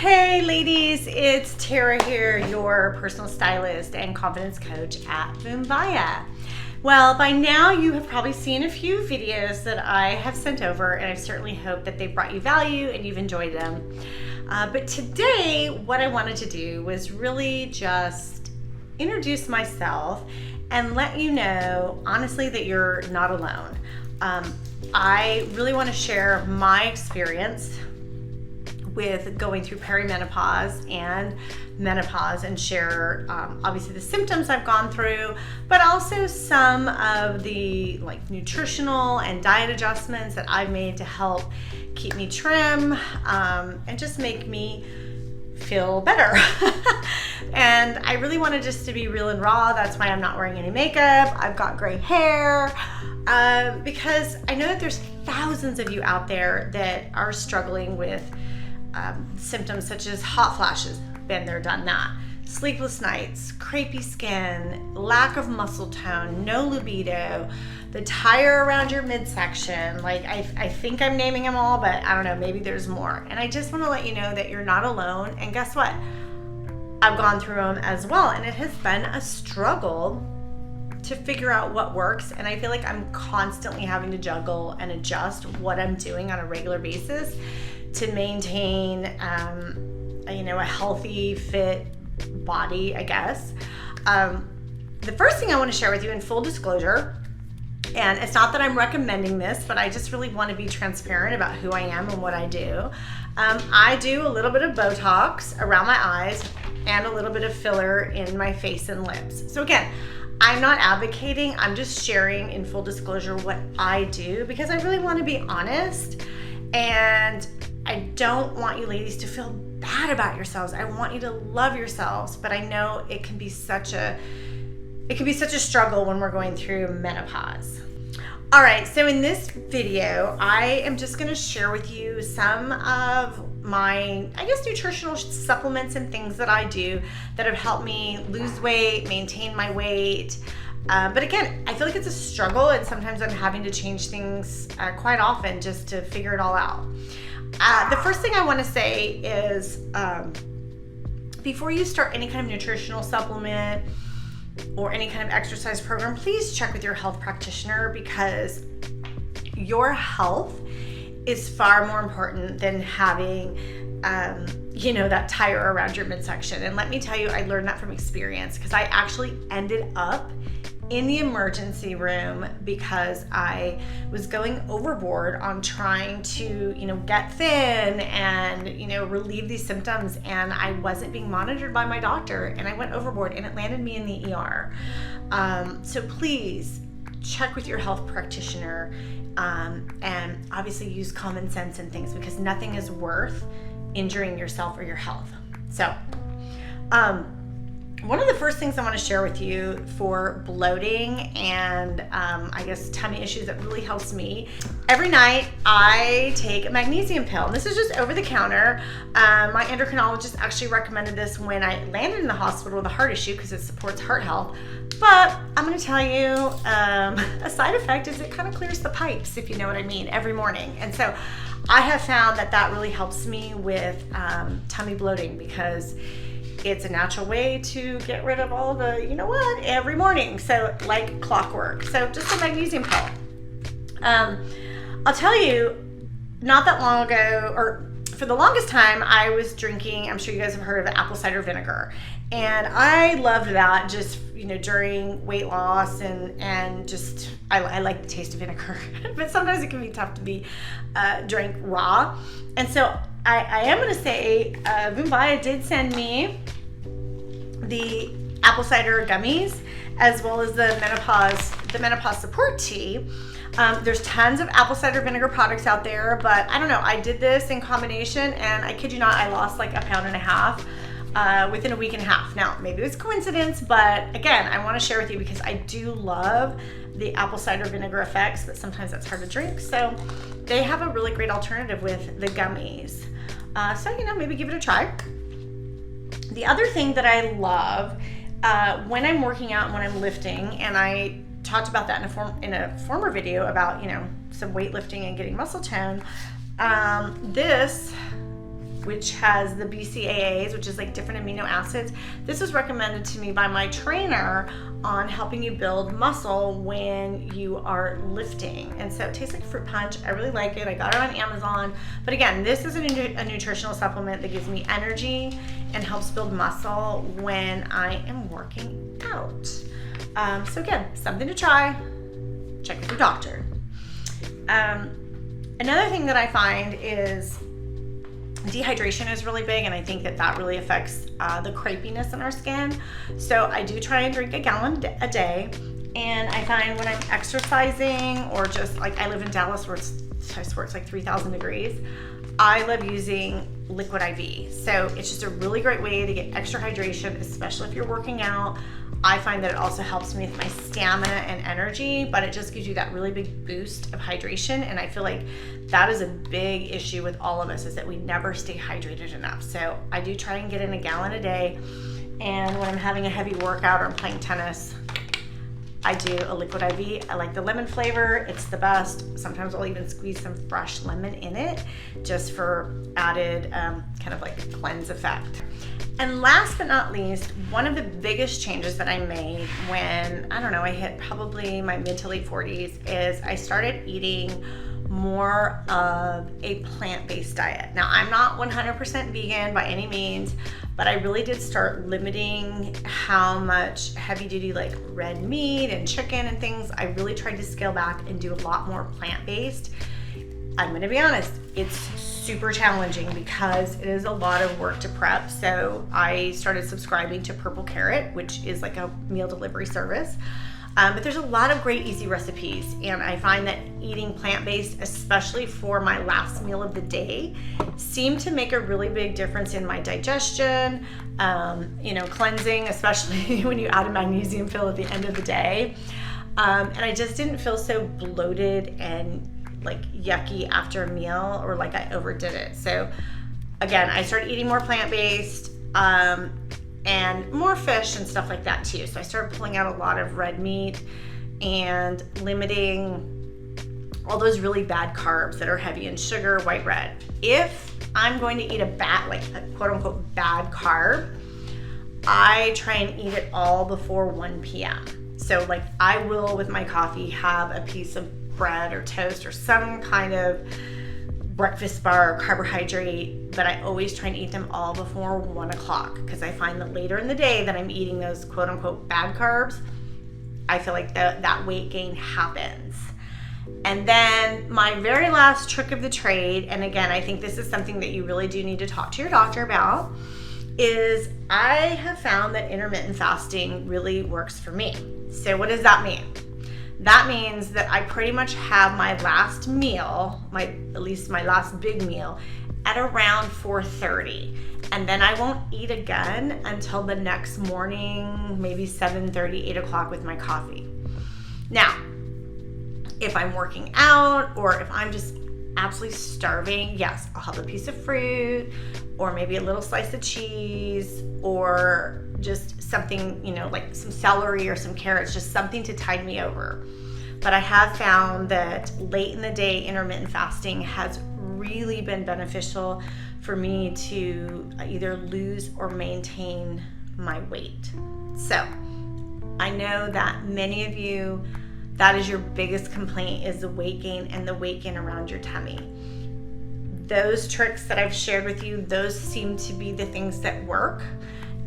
Hey ladies, it's Tara here, your personal stylist and confidence coach at VoomVaya. Well, by now you have probably seen a few videos that I have sent over, and I certainly hope that they've brought you value and you've enjoyed them. But today, what I wanted to do was really just introduce myself and let you know, honestly, that you're not alone. I really want to share my experience with going through perimenopause and menopause and share obviously the symptoms I've gone through, but also some of the nutritional and diet adjustments that I've made to help keep me trim and just make me feel better. And I really wanted just to be real and raw. That's why I'm not wearing any makeup. I've got gray hair because I know that there's thousands of you out there that are struggling with symptoms such as hot flashes, been there, done that, sleepless nights, crepey skin, lack of muscle tone, no libido, the tire around your midsection. I think I'm naming them all, but I don't know, maybe there's more. And I just want to let you know that you're not alone. And guess what? I've gone through them as well. And it has been a struggle to figure out what works. And I feel like I'm constantly having to juggle and adjust what I'm doing on a regular basis to maintain a healthy, fit body, I guess. The first thing I want to share with you, in full disclosure, and it's not that I'm recommending this, but I just really want to be transparent about who I am and what I do. I do a little bit of Botox around my eyes and a little bit of filler in my face and lips. So again, I'm not advocating, I'm just sharing in full disclosure what I do because I really want to be honest, and I don't want you ladies to feel bad about yourselves. I want you to love yourselves, but I know it can be such a struggle when we're going through menopause. All right, so in this video, I am just going to share with you some of my, nutritional supplements and things that I do that have helped me lose weight, maintain my weight. But again, I feel like it's a struggle, and sometimes I'm having to change things quite often just to figure it all out. The first thing I want to say is before you start any kind of nutritional supplement or any kind of exercise program, please check with your health practitioner, because your health is far more important than having that tire around your midsection. And let me tell you, I learned that from experience, because I actually ended up in the emergency room because I was going overboard on trying to, get thin and, relieve these symptoms, and I wasn't being monitored by my doctor, and I went overboard and it landed me in the ER. So please check with your health practitioner and obviously use common sense and things, because nothing is worth injuring yourself or your health. So, one of the first things I want to share with you for bloating and tummy issues that really helps me, every night I take a magnesium pill. And this is just over the counter. My endocrinologist actually recommended this when I landed in the hospital with a heart issue because it supports heart health. But I'm going to tell you, a side effect is it kind of clears the pipes, if you know what I mean, every morning. And so I have found that really helps me with tummy bloating, because it's a natural way to get rid of all the, every morning. So like clockwork. So just a magnesium pill. I'll tell you, not that long ago, or for the longest time, I was drinking, I'm sure you guys have heard of apple cider vinegar. And I loved that just, during weight loss and just, I like the taste of vinegar. But sometimes it can be tough to be drank raw. And so I am going to say VoomVaya did send me the apple cider gummies, as well as the menopause support tea. There's tons of apple cider vinegar products out there, but I don't know, I did this in combination, and I kid you not, I lost like 1.5 pounds within a week and a half. Now, maybe it was coincidence, but again, I want to share with you because I do love the apple cider vinegar effects, but sometimes that's hard to drink. So they have a really great alternative with the gummies. So, maybe give it a try. The other thing that I love when I'm working out and when I'm lifting, and I talked about that in a former video about, some weightlifting and getting muscle tone, this which has the BCAAs, which is like different amino acids. This was recommended to me by my trainer on helping you build muscle when you are lifting. And so it tastes like fruit punch. I really like it. I got it on Amazon. But again, this is a nutritional supplement that gives me energy and helps build muscle when I am working out. So again, something to try. Check with your doctor. Another thing that I find is dehydration is really big, and I think that really affects the crepiness in our skin. So I do try and drink a gallon a day, and I find when I'm exercising or just like I live in Dallas where it's like 3,000 degrees, I love using liquid IV. So it's just a really great way to get extra hydration, especially if you're working out. I find that it also helps me with my stamina and energy, but it just gives you that really big boost of hydration. And I feel like that is a big issue with all of us, is that we never stay hydrated enough. So I do try and get in a gallon a day. And when I'm having a heavy workout or I'm playing tennis, I do a liquid IV. I like the lemon flavor. It's the best. Sometimes I'll even squeeze some fresh lemon in it just for added kind of like cleanse effect. And last but not least, one of the biggest changes that I made when, I don't know, I hit probably my mid to late 40s is I started eating more of a plant-based diet. Now, I'm not 100% vegan by any means, but I really did start limiting how much heavy-duty like red meat and chicken and things. I really tried to scale back and do a lot more plant-based. I'm gonna be honest, it's super challenging because it is a lot of work to prep. So I started subscribing to Purple Carrot, which is like a meal delivery service. But there's a lot of great easy recipes, and I find that eating plant-based, especially for my last meal of the day, seemed to make a really big difference in my digestion, cleansing, especially when you add a magnesium pill at the end of the day. And I just didn't feel so bloated and like yucky after a meal, or like I overdid it. So again, I started eating more plant-based, and more fish and stuff like that too. So I started pulling out a lot of red meat and limiting all those really bad carbs that are heavy in sugar, white bread. If I'm going to eat a quote unquote bad carb, I try and eat it all before 1 p.m. So like I will, with my coffee, have a piece of bread or toast or some kind of breakfast bar or carbohydrate, but I always try and eat them all before 1 o'clock, because I find that later in the day that I'm eating those quote unquote bad carbs, I feel like that weight gain happens. And then my very last trick of the trade, and again, I think this is something that you really do need to talk to your doctor about, is I have found that intermittent fasting really works for me. So what does that mean? That means that I pretty much have my last meal, at least my last big meal, at around 4:30. And then I won't eat again until the next morning, maybe 7:30, 8 o'clock with my coffee. Now, if I'm working out or if I'm just absolutely starving, yes, I'll have a piece of fruit or maybe a little slice of cheese or just something, like some celery or some carrots, just something to tide me over. But I have found that late in the day, intermittent fasting has really been beneficial for me to either lose or maintain my weight. So I know that many of you, that is your biggest complaint, is the weight gain and the weight gain around your tummy. Those tricks that I've shared with you, those seem to be the things that work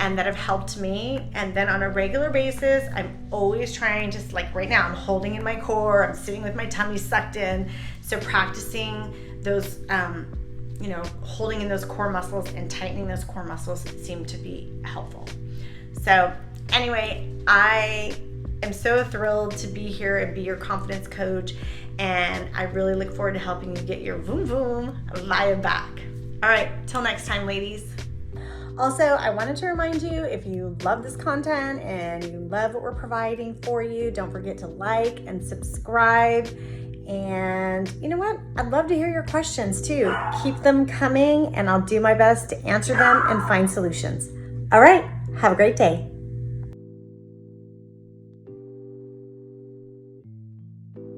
and that have helped me. And then on a regular basis, I'm always trying, just like right now, I'm holding in my core, I'm sitting with my tummy sucked in. So practicing those, holding in those core muscles and tightening those core muscles seem to be helpful. So anyway, I am so thrilled to be here and be your confidence coach. And I really look forward to helping you get your VoomVaya back. All right, till next time, ladies. Also, I wanted to remind you, if you love this content and you love what we're providing for you, don't forget to like and subscribe. And you know what? I'd love to hear your questions too. Keep them coming and I'll do my best to answer them and find solutions. All right, have a great day.